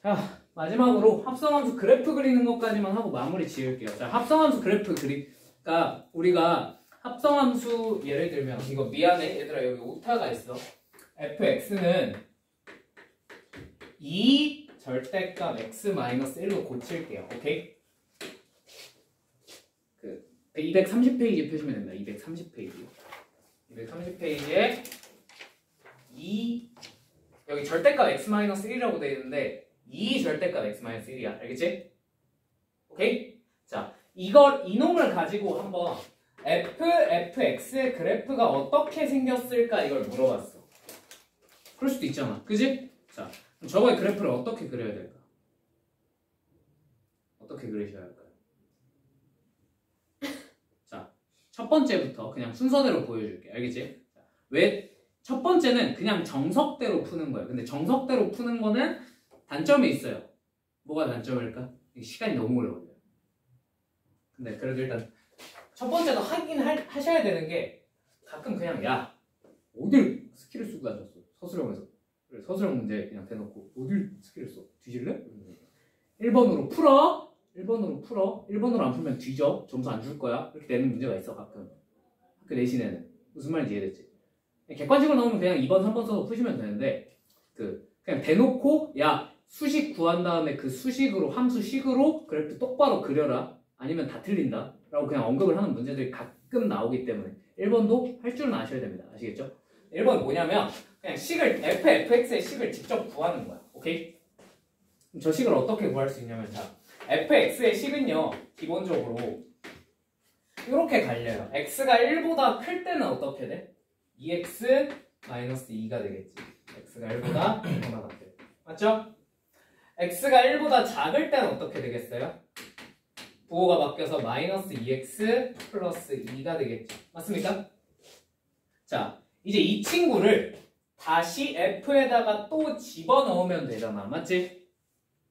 자, 마지막으로 합성함수 그래프 그리는 것까지만 하고 마무리 지을게요. 자, 합성함수 그래프 그러니까 우리가 합성함수 예를 들면 이거 미안해 얘들아 여기 오타가 있어. fx는 2 절대값 x-1로 고칠게요. 오케이? 그 230페이지 펴시면 됩니다. 230페이지. 230페이지에 2 여기 절대값 x-1이라고 되어 있는데 2 절대값 x-1이야. 알겠지? 오케이? 자, 이놈을 가지고 한번 fx의 그래프가 어떻게 생겼을까 이걸 물어봤어. 그럴 수도 있잖아. 그지? 자, 그럼 저거의 그래프를 어떻게 그려야 될까? 어떻게 그리셔야 할까요? 자, 첫 번째부터 그냥 순서대로 보여줄게. 알겠지? 자, 왜? 첫 번째는 그냥 정석대로 푸는 거예요. 근데 정석대로 푸는 거는 단점이 있어요. 뭐가 단점일까? 시간이 너무 오래 걸려요. 근데 그래도 일단 첫 번째도 하셔야 되는 게 가끔 그냥 야 어딜 스킬을 쓰고 다녔어 서술형에서 그래, 서술형 문제 그냥 대놓고 어딜 스킬을 써? 뒤질래? 1번으로 풀어 1번으로 안 풀면 뒤져 점수 안 줄 거야 이렇게 되는 문제가 있어 가끔 학교 내신에는 무슨 말인지 이해됐지? 객관식으로 나오면 그냥 2번 3번 써서 푸시면 되는데 그냥 대놓고 야 수식 구한 다음에 그 수식으로 함수식으로 그래프 똑바로 그려라 아니면 다 틀린다 라고 그냥 언급을 하는 문제들이 가끔 나오기 때문에 1번도 할 줄은 아셔야 됩니다. 아시겠죠? 1번은 뭐냐면 그냥 fx의 식을 직접 구하는 거야. 오케이? 그럼 저 식을 어떻게 구할 수 있냐면 자 fx의 식은요 기본적으로 이렇게 갈려요. x가 1보다 클 때는 어떻게 돼? 2x-2가 되겠지. x가 1보다 얼마나 같아요? 맞죠? x가 1보다 작을 때는 어떻게 되겠어요? 부호가 바뀌어서 -2x 플러스 2가 되겠죠. 맞습니까? 자, 이제 이 친구를 다시 f에다가 또 집어넣으면 되잖아. 맞지?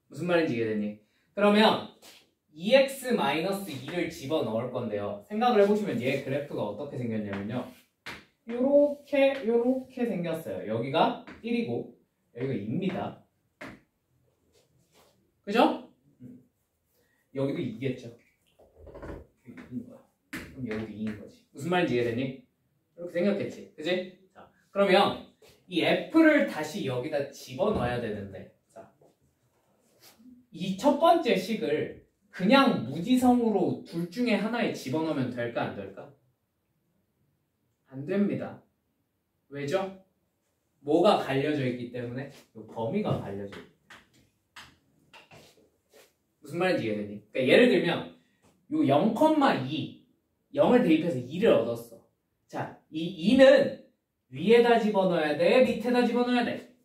무슨 말인지 이해되니? 그러면 2x-2를 집어넣을 건데요. 생각을 해보시면 얘 그래프가 어떻게 생겼냐면요. 요렇게 생겼어요. 여기가 1이고 여기가 2입니다. 그죠? 여기도 2겠죠. 여기도 2인 거야. 그럼 여기도 2인 거지. 무슨 말인지 이해되니? 이렇게 생겼겠지. 그지? 자, 그러면 이 f를 다시 여기다 집어넣어야 되는데 자, 이 첫 번째 식을 그냥 무지성으로 둘 중에 하나에 집어넣으면 될까 안 될까? 안 됩니다. 왜죠? 뭐가 갈려져 있기 때문에? 이 범위가 갈려져 있기 때문에. 무슨 말인지 이해되니? 그러니까 예를 들면 요 0,2 0을 대입해서 2를 얻었어. 자, 이 2는 위에다 집어넣어야 돼? 밑에다 집어넣어야 돼?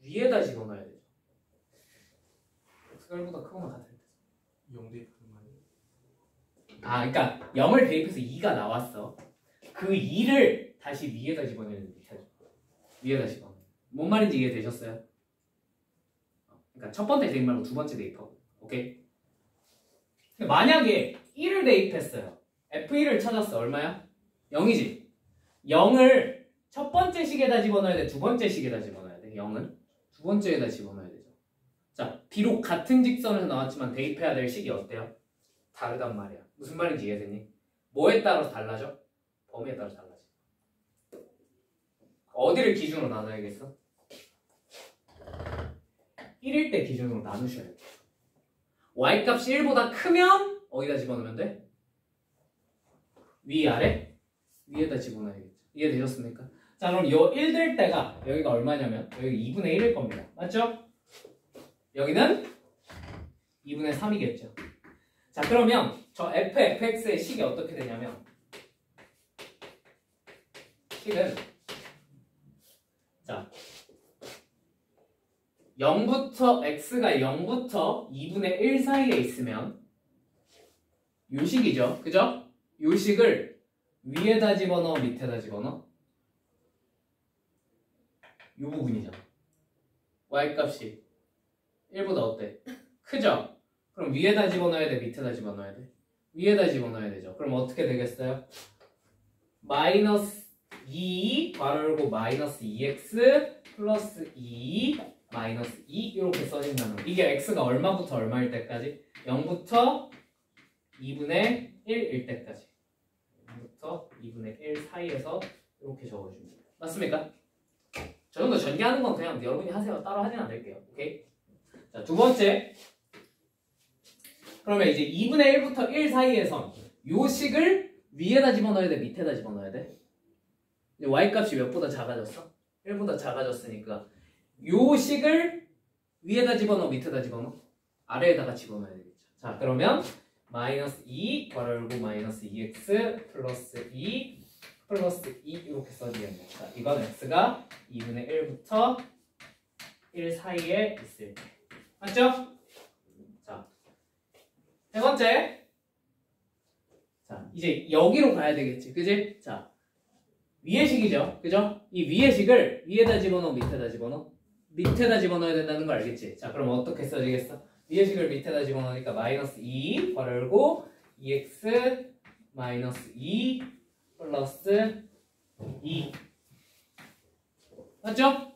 위에다 집어넣어야 되죠. x가 1보다 크거나 같을 때 0 대입하는 말이에요? 아, 그러니까 0을 대입해서 2가 나왔어. 그 2를 다시 위에다 집어넣어야 돼? 밑에다 위에다 집어넣어야 돼. 뭔 말인지 이해되셨어요? 그러니까 첫 번째 대입 말고 두 번째 대입하고. 오케이? 만약에 1을 대입했어요. F1을 찾았어. 얼마야? 0이지? 0을 첫 번째 식에다 집어넣어야 돼? 두 번째 식에다 집어넣어야 돼? 0은? 두 번째에다 집어넣어야 되죠. 자, 비록 같은 직선에서 나왔지만 대입해야 될 식이 어때요? 다르단 말이야. 무슨 말인지 이해되니? 뭐에 따라서 달라져? 범위에 따라서 달라져. 어디를 기준으로 나눠야겠어? 1일 때 기준으로 나누셔야 돼요. y값이 1보다 크면 어디다 집어넣으면 돼? 위, 아래? 위에다 집어넣어야겠죠. 이해되셨습니까? 자, 그럼 요 1 될 때가 여기가 얼마냐면 여기 2분의 1일 겁니다. 맞죠? 여기는 2분의 3이겠죠. 자, 그러면 저 fx의 식이 어떻게 되냐면 식은 자 0부터 x가 0부터 2분의 1 사이에 있으면 요 식이죠. 그죠? 요 식을 위에다 집어넣어 밑에다 집어넣어? 요 부분이잖아. y값이 1보다 어때? 크죠? 그럼 위에다 집어넣어야 돼? 밑에다 집어넣어야 돼? 위에다 집어넣어야 되죠. 그럼 어떻게 되겠어요? 마이너스 2 괄호 열고 마이너스 2x 플러스 2 마이너스 2 이렇게 써진다는 거. 이게 x가 얼마부터 얼마일 때까지? 0부터 2분의 1일 때까지. 0부터 2분의 1 사이에서 이렇게 적어줍니다. 맞습니까? 저 정도 전개하는 건 그냥 여러분이 하세요. 따로 하진 않을게요. 오케이? 자, 두 번째. 그러면 이제 2분의 1부터 1 사이의 선. 요 식을 위에다 집어넣어야 돼? 밑에다 집어넣어야 돼? y값이 몇보다 작아졌어? 1보다 작아졌으니까 요 식을 위에다 집어넣어? 밑에다 집어넣어? 아래에다가 집어넣어야 되겠죠. 자, 그러면 마이너스 2 괄호 마이너스 2x 플러스 2 플러스 2 이렇게 써지겠네요. 자, 이건 x가 2분의 1부터 1 사이에 있을 때. 맞죠? 자, 세 번째. 자, 이제 여기로 가야 되겠지. 그지? 자, 위의 식이죠. 그죠? 이 위의 식을 위에다 집어넣어? 밑에다 집어넣어? 밑에다 집어넣어야 된다는 거 알겠지? 자, 그럼 어떻게 써지겠어? 위의 식을 밑에다 집어넣으니까 마이너스 2 괄호 열고 2x 마이너스 2 플러스 2 맞죠?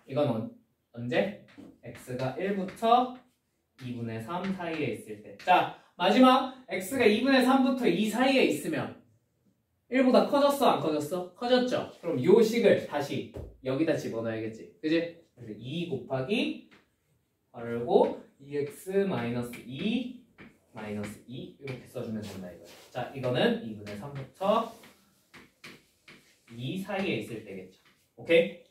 이건 언제? x가 1부터 2분의 3 사이에 있을 때. 자, 마지막 x가 2분의 3부터 2 사이에 있으면 1보다 커졌어? 안 커졌어? 커졌죠? 그럼 요 식을 다시 여기다 집어넣어야겠지. 그지? 그래서 2 곱하기 괄호 2x 마이너스 2 마이너스 2 이렇게 써주면 된다 이거야. 자, 이거는 2분의 3부터 2 사이에 있을 때겠죠. 오케이?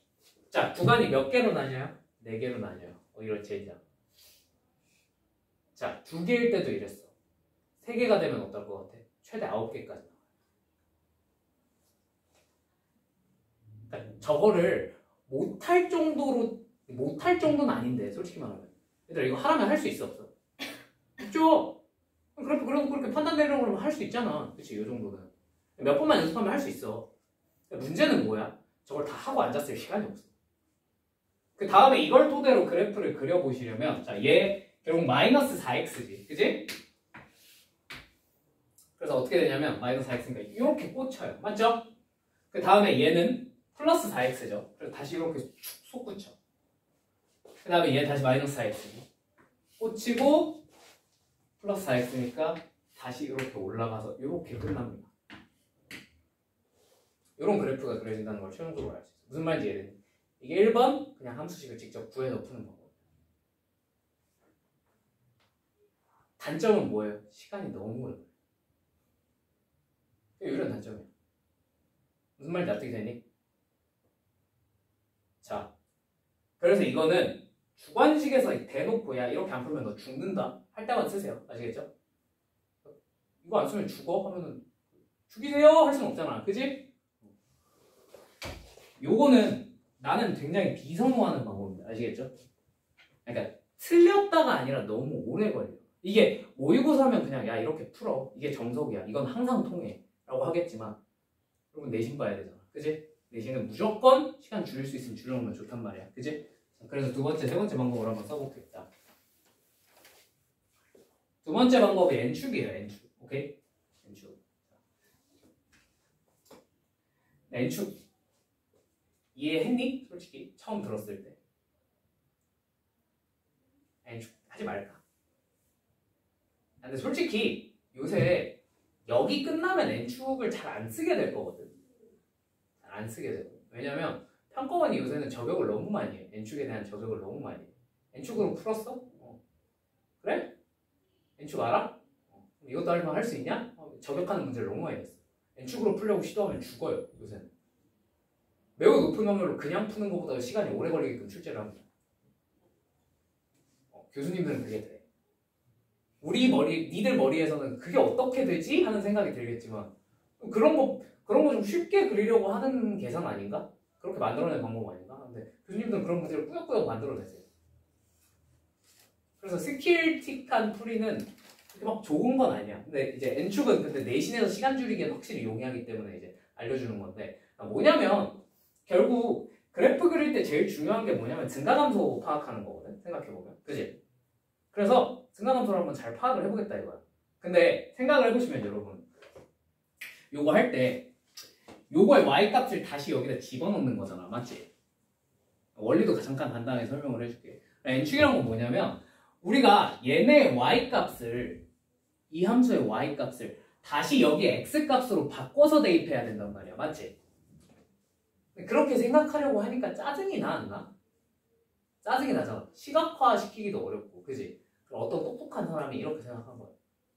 자, 구간이 몇 개로 나뉘어요? 4개로 나뉘어요. 이럴 제자. 자, 2개일 때도 이랬어. 3개가 되면 어떨 것 같아? 최대 9개까지 나와요. 그러니까 저거를 못할 정도는 아닌데, 솔직히 말하면. 얘들아, 이거 하라면 할 수 있어, 없어? 있죠? 그래도 그렇게 판단 내려고 하면 할 수 있잖아. 그치, 이 정도는. 몇 번만 연습하면 할 수 있어. 문제는 뭐야? 저걸 다 하고 앉았을 시간이 없어. 그 다음에 이걸 토대로 그래프를 그려보시려면, 자, 얘 결국 마이너스 4x지. 그지? 그래서 어떻게 되냐면, 마이너스 4x니까 이렇게 꽂혀요. 맞죠? 그 다음에 얘는 플러스 4x죠. 그래서 다시 이렇게 속 붙여. 그 다음에 얘 다시 마이너스 4x고. 꽂히고, 플러스 4x니까 다시 이렇게 올라가서 이렇게 흘러갑니다. 이런 그래프가 그려진다는 걸 최종적으로 알 수 있어요. 무슨 말인지 이해되니? 이게 1번 그냥 함수식을 직접 구해서 푸는 방법. 단점은 뭐예요? 시간이 너무 오래 걸려요. 이런 단점이에요. 무슨 말인지 납득이 되니? 자, 그래서 이거는 주관식에서 대놓고 야 이렇게 안 풀면 너 죽는다 할 때만 쓰세요. 아시겠죠? 이거 안 쓰면 죽어 하면은 죽이세요 할 수는 없잖아. 그지? 요거는 나는 굉장히 비선호하는 방법입니다. 아시겠죠? 그러니까 틀렸다가 아니라 너무 오래 걸려. 이게 모의고사면 그냥 야 이렇게 풀어. 이게 정석이야. 이건 항상 통해. 라고 하겠지만 여러분 내신 봐야 되잖아. 그지? 내신은 무조건 시간 줄일 수 있으면 줄여놓으면 좋단 말이야. 그지? 그래서 두 번째, 세 번째 방법을 한번 써보겠다. 두 번째 방법이 n축이에요. n축. 오케이? n축. n축. 이해했니? 솔직히 처음 들었을 때. n축 하지 말까? 근데 솔직히 요새 여기 끝나면 n축을 잘 안 쓰게 될 거거든. 잘 안 쓰게 되고. 왜냐면 평가원이 요새는 저격을 너무 많이 해. n축에 대한 저격을 너무 많이 해. n축으로 풀었어? 그래? n축 알아? 이것도 알면 할 수 있냐? 저격하는 문제를 너무 많이 했어. n축으로 풀려고 시도하면 죽어요. 요새는. 매우 높은 확률로 그냥 푸는 것보다 시간이 오래 걸리게끔 출제를 합니다. 교수님들은 그게 돼. 니들 머리에서는 그게 어떻게 되지? 하는 생각이 들겠지만 그런 거 좀 쉽게 그리려고 하는 계산 아닌가? 그렇게 만들어낸 방법 아닌가? 근데 교수님들은 그런 문제를 꾸역꾸역 만들어내세요. 그래서 스킬틱한 풀이는 그렇게 막 좋은 건 아니야. 근데 이제 n축은 근데 내신에서 시간 줄이기에 확실히 용이하기 때문에 이제 알려주는 건데 뭐냐면 결국 그래프 그릴 때 제일 중요한 게 뭐냐면 증가감소 파악하는 거거든. 생각해보면. 그지? 그래서 증가감소를 한번 잘 파악을 해보겠다 이거야. 근데 생각을 해보시면 여러분 요거 할 때 요거의 y값을 다시 여기다 집어넣는 거잖아. 맞지? 원리도 잠깐 간단하게 설명을 해줄게. n축이란 건 뭐냐면 우리가 얘네 y값을 이 함수의 y값을 다시 여기 x값으로 바꿔서 대입해야 된단 말이야. 맞지? 그렇게 생각하려고 하니까 짜증이 나, 안 나? 짜증이 나잖아. 시각화 시키기도 어렵고, 그지? 어떤 똑똑한 사람이 이렇게 생각한 거야.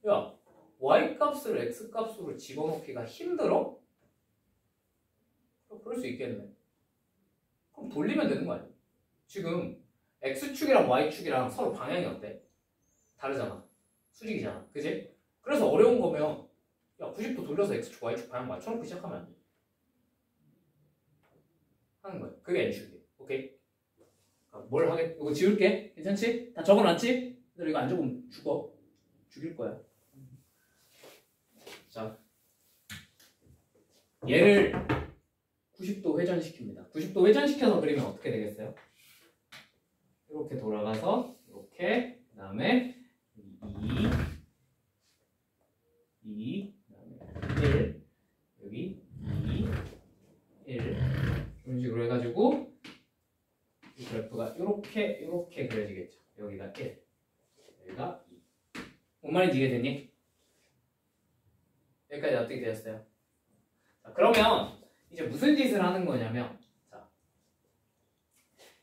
야, y값을 x값으로 집어넣기가 힘들어? 그럴 수 있겠네. 그럼 돌리면 되는 거 아니야? 지금 x축이랑 y축이랑 서로 방향이 어때? 다르잖아. 수직이잖아. 그지? 그래서 어려운 거면 야 90도 돌려서 x축, y축 방향 맞춰놓고 시작하면 안 돼. 하는 거야. 그게 n축이에요. 오케이? 뭘 하겠... 이거 지울게. 괜찮지? 다 적어놨지? 너 이거 안 적으면 죽어. 죽일 거야. 자, 얘를 90도 회전시킵니다. 90도 회전시켜서 그리면 어떻게 되겠어요? 이렇게 돌아가서 이렇게, 그 다음에 2, 그 다음에 1, 여기 2, 1 이런 식으로 해가지고 이 그래프가 이렇게 그려지겠죠. 여기가 1, 여기가 2. 뭔 말인지 이해되니? 여기까지 어떻게 되었어요? 자, 그러면 이제 무슨 짓을 하는 거냐면, 자,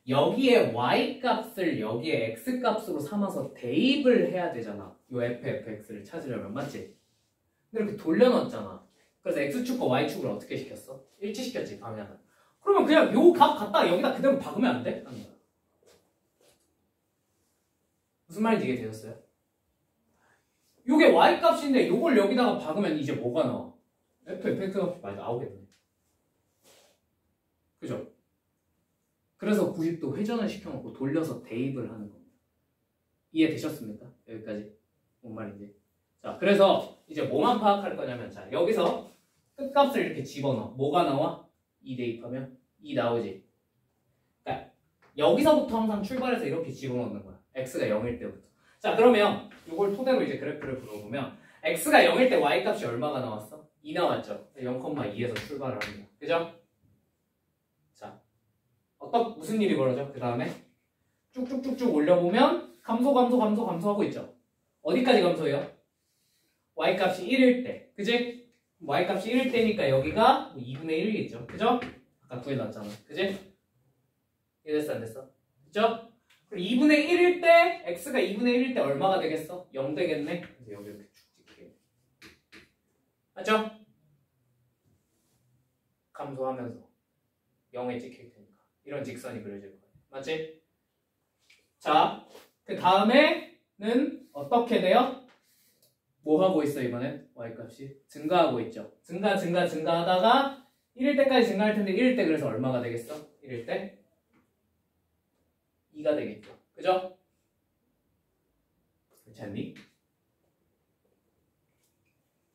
여기에 y값을 여기에 x값으로 삼아서 대입을 해야 되잖아. 요 fx를 찾으려면. 맞지? 근데 이렇게 돌려놨잖아. 그래서 x축과 y축을 어떻게 시켰어? 일치시켰지, 방향을. 그러면 그냥 요 값 갖다가 여기다 그대로 박으면 안 돼? 하는 거야. 무슨 말인지 이해되셨어요? 요게 y값인데 요걸 여기다가 박으면 이제 뭐가 나와? fx값이 많이 나오겠네. 그죠? 그래서 90도 회전을 시켜놓고 돌려서 대입을 하는 겁니다. 이해되셨습니까? 여기까지 뭔 말인지. 자, 그래서 이제 뭐만 파악할 거냐면, 자, 여기서 끝값을 이렇게 집어넣어. 뭐가 나와? 2 대입하면 2 나오지. 그러니까 여기서부터 항상 출발해서 이렇게 집어넣는 거야. x가 0일 때부터. 자, 그러면 이걸 토대로 이제 그래프를 그려보면 x가 0일 때 y값이 얼마가 나왔어? 2 나왔죠. 0,2에서 출발을 합니다. 그죠? 자, 무슨 일이 벌어져? 그 다음에 쭉쭉쭉쭉 올려보면 감소하고 있죠. 어디까지 감소해요? y값이 1일 때. 그지? y값이 1일 때니까 여기가 2분의 1이겠죠. 그죠? 아까 구해놨잖아. 그지? 이해됐어? 안 됐어? 그죠? 그럼 2분의 1일 때 x가 2분의 1일 때 얼마가 되겠어? 0 되겠네? 그래서 여기 이렇게 쭉 찍히게. 맞죠? 감소하면서 0에 찍힐 테니까 이런 직선이 그려질 거예요. 맞지? 자, 그 다음에는 어떻게 돼요? 뭐 하고 있어 이번엔? y값이 증가하고 있죠. 증가하다가 1일 때까지 증가할 텐데 1일 때 그래서 얼마가 되겠어? 1일 때 2가 되겠죠. 그죠? 그렇지 않니?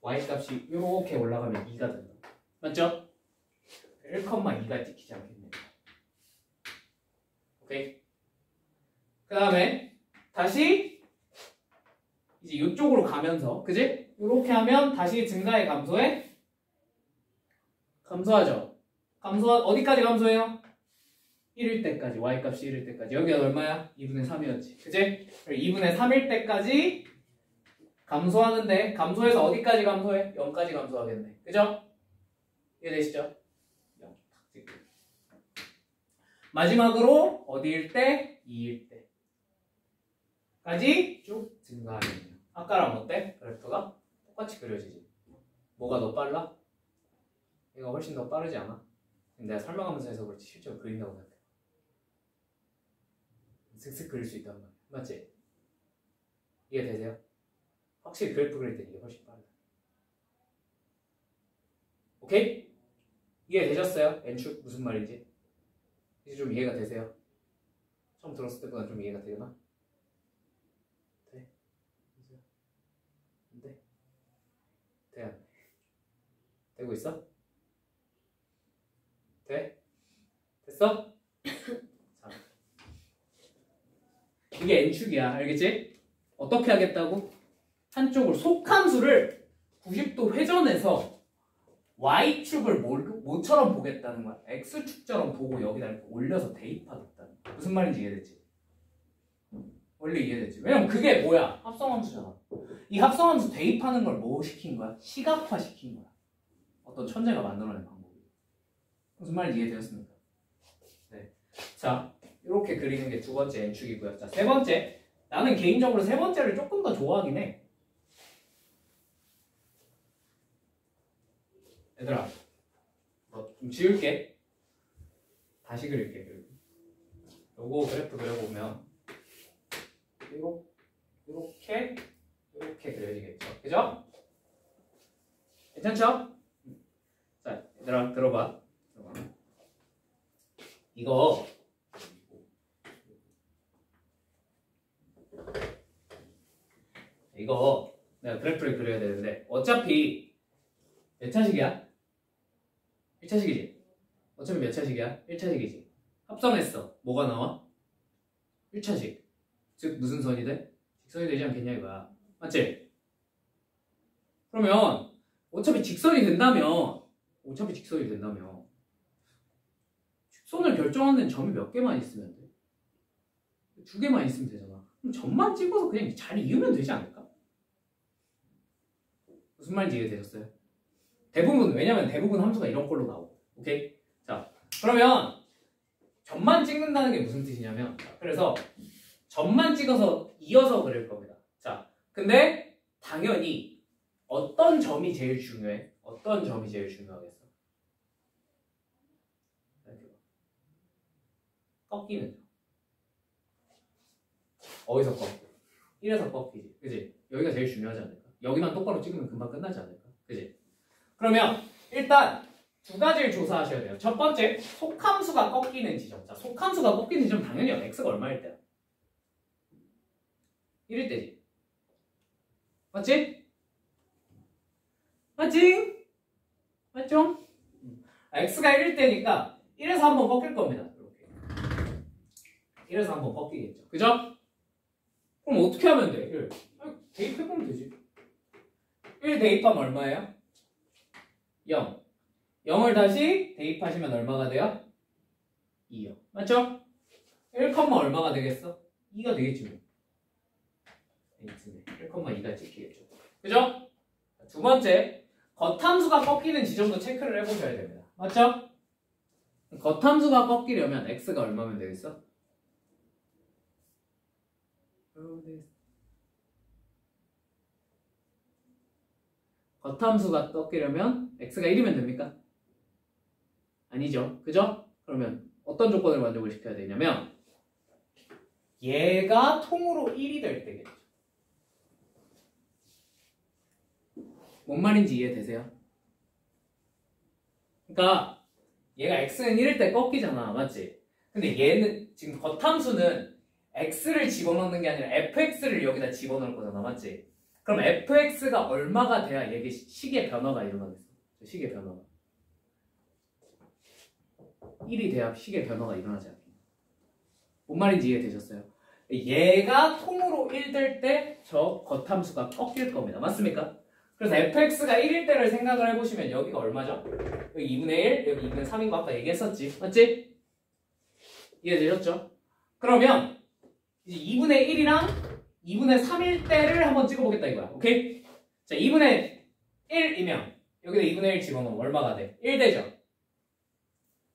y값이 이렇게 올라가면 2가 된다. 맞죠? 1,2가 찍히지 않겠네. 오케이? 그 다음에 다시 이제 이쪽으로 가면서, 그지? 이렇게 하면 다시 증가해, 감소해? 감소하죠? 어디까지 감소해요? 1일 때까지, y값이 1일 때까지. 여기가 얼마야? 2분의 3이었지. 그지? 2분의 3일 때까지 감소하는데, 감소해서 어디까지 감소해? 0까지 감소하겠네. 그죠? 이해되시죠? 0. 마지막으로 어디일 때? 2일 때까지 쭉 증가하겠네요. 아까랑 어때? 그래프가 똑같이 그려지지. 뭐가 더 빨라? 얘가 훨씬 더 빠르지 않아? 내가 설명하면서 해서 그렇지 실제로 그린다고 생각해. 슥슥 그릴 수 있단 말이야. 맞지? 이해되세요? 확실히 그래프 그릴 때 이게 훨씬 빠르다. 오케이? 이해되셨어요? n축 무슨 말인지? 이제 좀 이해가 되세요? 처음 들었을 때보다 좀 이해가 되나? 돼? 안 돼? 돼? 안 돼? 되고 있어? 돼? 됐어? 자, 이게 n축이야. 알겠지? 어떻게 하겠다고? 한쪽을 속함수를 90도 회전해서 y축을 뭐처럼 보겠다는 거야? x축처럼 보고 여기다 이렇게 올려서 대입하겠다는 거야. 무슨 말인지 이해됐지? 원래 이해됐지? 왜냐면 그게 뭐야? 합성함수잖아. 이 합성함수 대입하는 걸 뭐 시킨 거야? 시각화 시킨 거야. 어떤 천재가 만들어낸 방법이. 무슨 말인지 이해되었습니까? 네. 자, 이렇게 그리는 게 두 번째 n축이고요. 자, 세 번째. 나는 개인적으로 세 번째를 조금 더 좋아하긴 해. 얘들아, 좀 지울게. 다시 그릴게. 요거 그래프 그려보면 이렇게 그려지겠죠. 그죠? 괜찮죠? 자, 얘들아 들어봐. 이거 내가 그래프를 그려야 되는데 어차피 몇 차식이야? 1차식이지? 어차피 몇 차식이야? 1차식이지? 합성했어. 뭐가 나와? 1차식. 즉 무슨 선이 돼? 직선이 되지 않겠냐 이거야. 맞지? 그러면 어차피 직선이 된다면 직선을 결정하는 점이 몇 개만 있으면 돼? 2개만 있으면 되잖아. 그럼 점만 찍어서 그냥 잘 이으면 되지 않을까? 무슨 말인지 이해되셨어요? 왜냐면 대부분 함수가 이런 걸로 나오고. 오케이? 자, 그러면 점만 찍는다는 게 무슨 뜻이냐면, 그래서 점만 찍어서 이어서 그릴 겁니다. 자, 근데 당연히 어떤 점이 제일 중요해? 어떤 점이 제일 중요하겠어? 꺾이는 점. 어디서 꺾여? 1에서 꺾이지. 그지? 여기가 제일 중요하지 않을까? 여기만 똑바로 찍으면 금방 끝나지 않을까? 그지? 그러면 일단 두 가지를 조사하셔야 돼요. 첫 번째, 속함수가 꺾이는 지점. 자, 속함수가 꺾이는 지점 당연히 x가 얼마일 때야? 1일 때지. 맞지? 맞지? 맞죠? x가 1일 때니까 1에서 한번 꺾일 겁니다. 이렇게. 1에서 한번 꺾이겠죠. 그죠? 그럼 어떻게 하면 돼? 1. 대입해보면 되지. 1 대입하면 얼마예요? 0. 0을 다시 대입하시면 얼마가 돼요? 2요. 맞죠? 1, 얼마가 되겠어? 2가 되겠지 뭐. 1,2가 찍히겠죠. 그죠? 두 번째, 겉함수가 꺾이는 지점도 체크를 해보셔야 됩니다. 맞죠? 겉함수가 꺾이려면 x가 얼마면 되겠어? 겉함수가 꺾이려면 x가 1이면 됩니까? 아니죠. 그죠? 그러면 어떤 조건을 만족을 시켜야 되냐면 얘가 통으로 1이 될 때겠죠. 뭔 말인지 이해되세요? 그러니까 얘가 x는 1일 때 꺾이잖아. 맞지? 근데 얘는 지금 겉함수는 x를 집어넣는 게 아니라 fx를 여기다 집어넣을 거잖아. 맞지? 그럼 fx가 얼마가 돼야 이게 식의 변화가 일어나겠어? 식의 변화가 1이 돼야 식의 변화가 일어나지 않겠나? 뭔 말인지 이해되셨어요? 얘가 통으로 1 될 때 저 겉함수가 꺾일 겁니다. 맞습니까? 그래서 fx가 1일 때를 생각을 해보시면 여기가 얼마죠? 여기 2분의 1, 여기 2분의 3인 거 아까 얘기했었지. 맞지? 이해되셨죠? 그러면 이제 2분의 1이랑 2분의 3일 때를 한번 찍어보겠다 이거야. 오케이? 자, 2분의 1이면 여기다 2분의 1 집어넣으면 얼마가 돼? 1 되죠?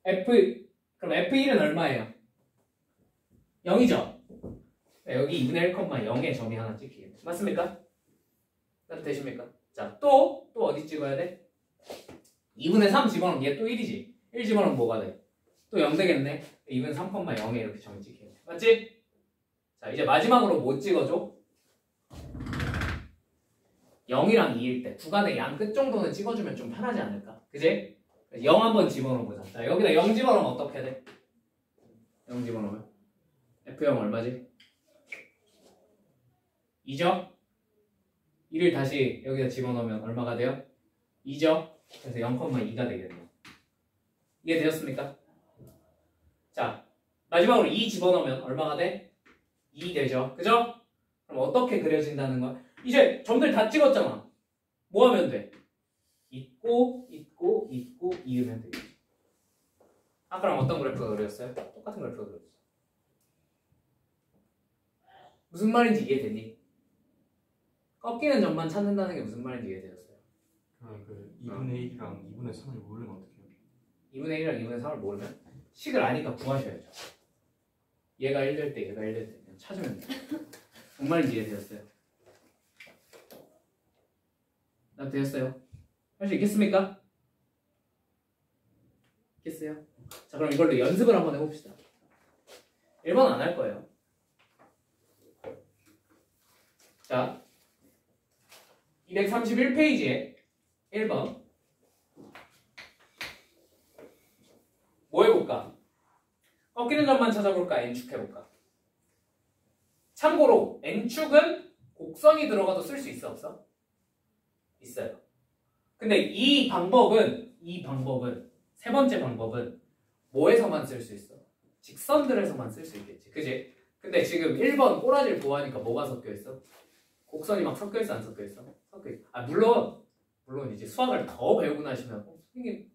그럼 f1은 얼마예요? 0이죠? 여기 2분의 1,0의 점이 하나 찍히겠네. 맞습니까? 되십니까? 자, 또 어디 찍어야 돼? 2분의 3 집어넣으면 얘 또 1이지? 1 집어넣으면 뭐가 돼? 또 0 되겠네? 2분의 3,0에 이렇게 점이 찍히겠네. 맞지? 자, 이제 마지막으로 뭐 찍어줘? 0이랑 2일 때 구간의 양 끝 정도는 찍어주면 좀 편하지 않을까? 그지? 0 한번 집어넣어보자. 자, 여기다 0 집어넣으면 어떻게 돼? 0 집어넣으면 F0 얼마지? 2죠? 1을 다시 여기다 집어넣으면 얼마가 돼요? 2죠? 그래서 0,2가 되겠네요. 이해되셨습니까? 자, 마지막으로 2 집어넣으면 얼마가 돼? 2 되죠? 그죠? 그럼 어떻게 그려진다는 거야? 이제 점들 다 찍었잖아. 뭐 하면 돼? 있고 있고 이으면 되겠죠. 아까랑 어떤 그래프가 그려졌어요? 똑같은 그래프가 그려졌어요. 무슨 말인지 이해되니? 꺾이는 점만 찾는다는 게 무슨 말인지 이해되셨어요? 그럼 그 2분의 1이랑 2분의 3을 모르면 어떻게 해요? 2분의 1이랑 2분의 3을 모르면 식을 아니까 구하셔야죠. 얘가 1 될 때 얘가 1 될 때 그냥 찾으면 돼요. 무슨 말인지 이해되셨어요? 나 되셨어요? 할 수 있겠습니까? 있겠어요? 자, 그럼 이걸로 연습을 한번 해봅시다. 1번 안 할 거예요. 자, 231페이지에 1번 뭐 해볼까? 꺾이는 점만 찾아볼까? N축 해볼까? 참고로 N축은 곡선이 들어가도 쓸 수 있어 없어? 있어요. 근데 이 방법은 세 번째 방법은 뭐에서만 쓸 수 있어? 직선들에서만 쓸 수 있겠지. 그지? 근데 지금 1번 꼬라지를 보아하니까 뭐가 섞여 있어? 곡선이 막 섞여 있어 안 섞여 있어? 섞여 있어. 아 물론 이제 수학을 더 배우고 나시면 선생님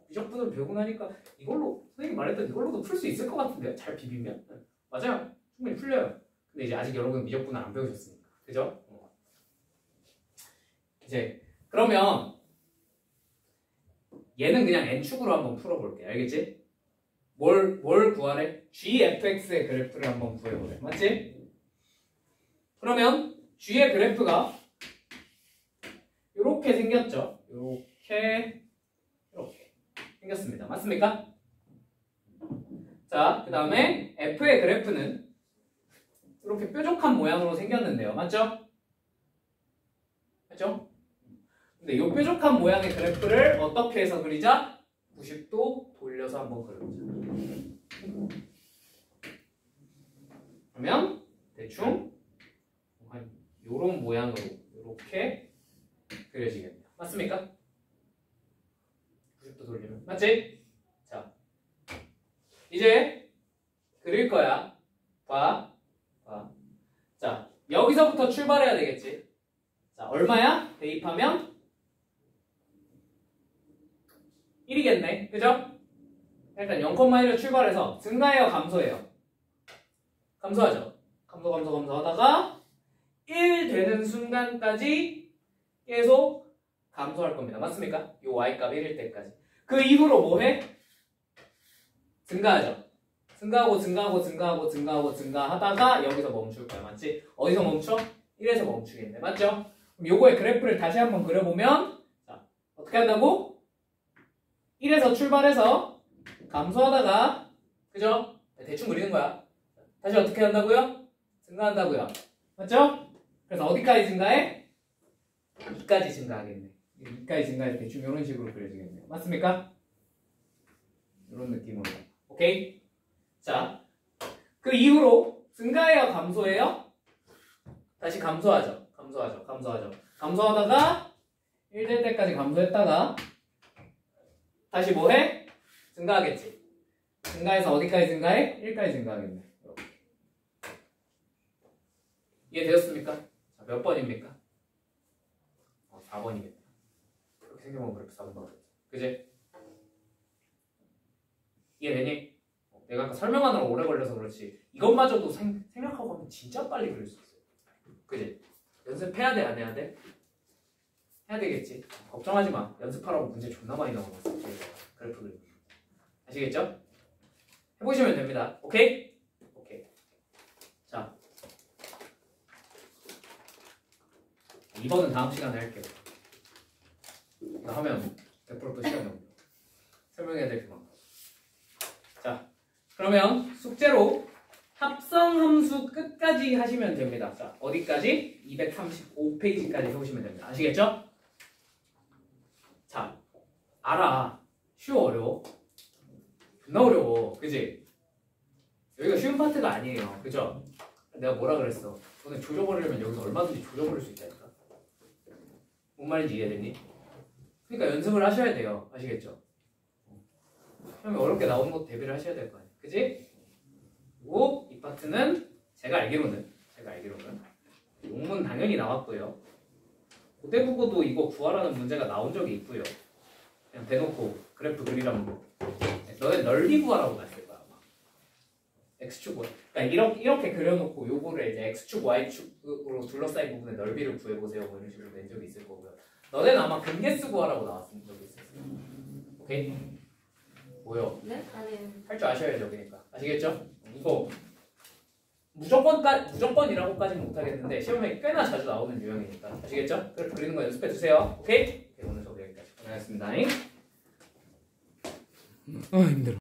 미적분을 배우고 나니까 이걸로 선생님 말했던 이걸로도 풀 수 있을 것 같은데요? 잘 비비면? 네. 맞아요. 충분히 풀려요. 근데 이제 아직 여러분 미적분을 안 배우셨으니까. 그죠? 이제 그러면 얘는 그냥 n축으로 한번 풀어볼게. 알겠지? 뭘 구하래? gfx의 그래프를 한번 구해보래. 맞지? 그러면 g의 그래프가 이렇게 생겼죠? 이렇게 생겼습니다. 맞습니까? 자, 그 다음에 f의 그래프는 이렇게 뾰족한 모양으로 생겼는데요. 맞죠? 맞죠? 근데 이 뾰족한 모양의 그래프를 어떻게 해서 그리자? 90도 돌려서 한번 그려보자. 그러면 대충 한 요런 모양으로 이렇게 그려지겠네요. 맞습니까? 90도 돌리면 맞지? 자, 이제 그릴 거야. 봐. 자, 여기서부터 출발해야 되겠지? 자, 얼마야? 대입하면 1이겠네. 그죠? 일단 0,1로 출발해서 증가해요, 감소해요? 감소하죠. 감소 하다가 1 되는 순간까지 계속 감소할 겁니다. 맞습니까? 요 y값 1일 때까지. 그 이후로 뭐 해? 증가하죠. 증가하다가 여기서 멈출 거야. 맞지? 어디서 멈춰? 1에서 멈추겠네. 맞죠? 그럼 요거의 그래프를 다시 한번 그려보면 자, 어떻게 한다고? 1에서 출발해서 감소하다가 그죠? 대충 그리는 거야. 다시 어떻게 한다고요? 증가한다고요. 맞죠? 그래서 어디까지 증가해? 2까지 증가하겠네. 2까지 증가해서 대충 이런 식으로 그려지겠네요. 맞습니까? 이런 느낌으로. 오케이? 자, 그 이후로 증가해요? 감소해요? 다시 감소하죠. 감소하다가 1 될 때까지 감소했다가 다시 뭐 해? 증가하겠지. 증가해서 어디까지 증가해? 1까지 증가하겠네. 이렇게. 이해되었습니까? 자, 몇 번입니까? 4번이겠네. 그렇게 생각하면 그렇게 4번 나오겠지. 그지? 이해되니? 내가 아까 설명하느라 오래 걸려서 그렇지 이것마저도 생각하고 하면 진짜 빨리 그릴 수 있어요. 그지? 연습해야 돼? 안 해야 돼? 해야 되겠지. 걱정하지 마. 연습하라고 문제 존나 많이 나와봤어. 그래프 그리고. 아시겠죠? 해보시면 됩니다. 오케이? 오케이. 자, 2번은 다음 시간에 할게요. 이거 하면 100% 또 시간이 없네요. 설명해야 될 게 많아. 자, 그러면 숙제로 합성함수 끝까지 하시면 됩니다. 자, 어디까지? 235페이지까지 해보시면 됩니다. 아시겠죠? 자, 알아. 쉬워, 어려워? 존나 어려워. 그지? 여기가 쉬운 파트가 아니에요. 그죠? 내가 뭐라 그랬어? 오늘 조져버리려면 여기서 얼마든지 조져버릴 수 있다니까. 뭔 말인지 이해되니? 그러니까 연습을 하셔야 돼요. 아시겠죠? 시험에 어렵게 나오는 것도 대비를 하셔야 될 거 아니에요. 그지? 그리고 이 파트는 제가 알기로는 용문 당연히 나왔고요. 고대국어도 이거 구하라는 문제가 나온 적이 있고요. 그냥 대놓고 그래프 그리라면 너네 넓이 구하라고 났을 거야 아마. x축 y. 그러니까 이렇게 그려놓고 요거를 이제 x축 y축으로 둘러싸인 부분의 넓이를 구해보세요. 뭐 이런 식으로 낸 적이 있을 거고요. 너네는 아마 근계수 구하라고 나왔을 적이 있었어요. 오케이? 뭐요? 네? 아니. 할 줄 아셔야죠, 그러니까. 아시겠죠? 이거 무조건이라고까지는 못하겠는데 시험에 꽤나 자주 나오는 유형이니까. 아시겠죠? 그래서 그리는 거 연습해 두세요. 오케이? 오케이, 오늘 수업 여기까지. 고생하셨습니다. 힘들어.